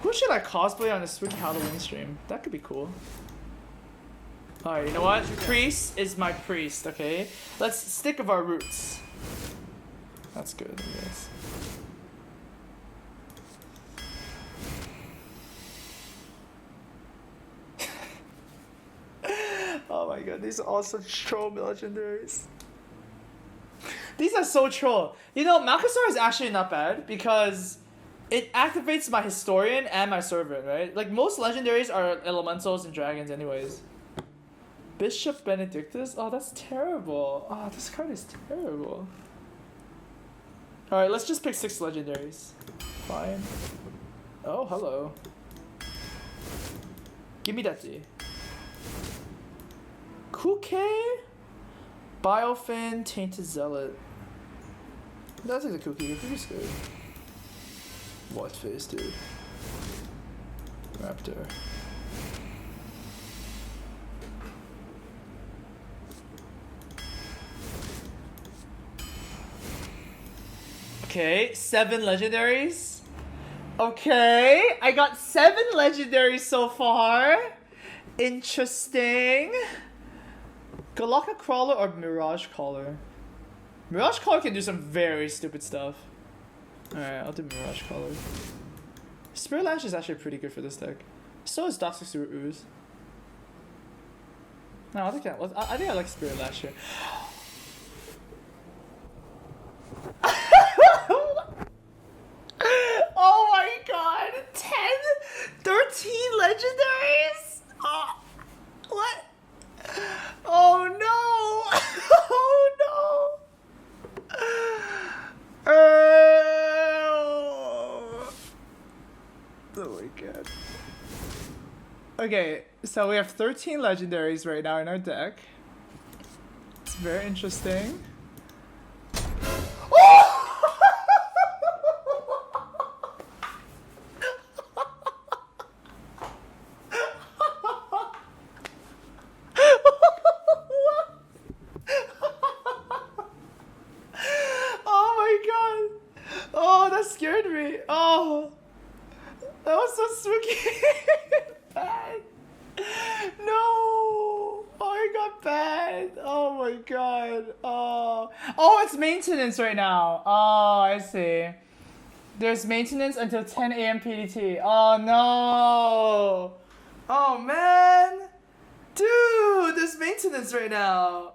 Who should I cosplay on a spooky Halloween stream? That could be cool. Alright, you know what? Priest is my priest, okay? Let's stick with our roots. That's good, I guess. Oh my god, these are all such troll legendaries. These are so troll. You know, Malcasar is actually not bad because it activates my historian and my servant, right? Like most legendaries are elementals and dragons anyways. Bishop Benedictus? Oh, that's terrible. Oh, this card is terrible. Alright, let's just pick 6 legendaries. Fine. Oh, hello. Give me that D. Kuke? Biofin, Tainted Zealot. That's like the Kuki. Kuki's good. What face, dude? Raptor. Okay, 7 legendaries. Okay, I got 7 legendaries so far. Interesting. Galaka Crawler or Mirage Caller? Mirage Caller can do some very stupid stuff. Alright, I'll do Mirage Caller. Spirit Lash is actually pretty good for this deck. So is Toxic Sewer Ooze. No, I think I like Spirit Lash here. Oh my god! 10? 13 legendaries? Oh, what? Oh no! Oh no! Oh my god. Okay, so we have 13 legendaries right now in our deck. It's very interesting. Scared me. Oh, that was so spooky. Bad. No. Oh, it got bad. Oh my god. Oh, it's maintenance right now. Oh, I see. There's maintenance until 10 a.m. PDT. Oh no. Oh man. Dude, there's maintenance right now.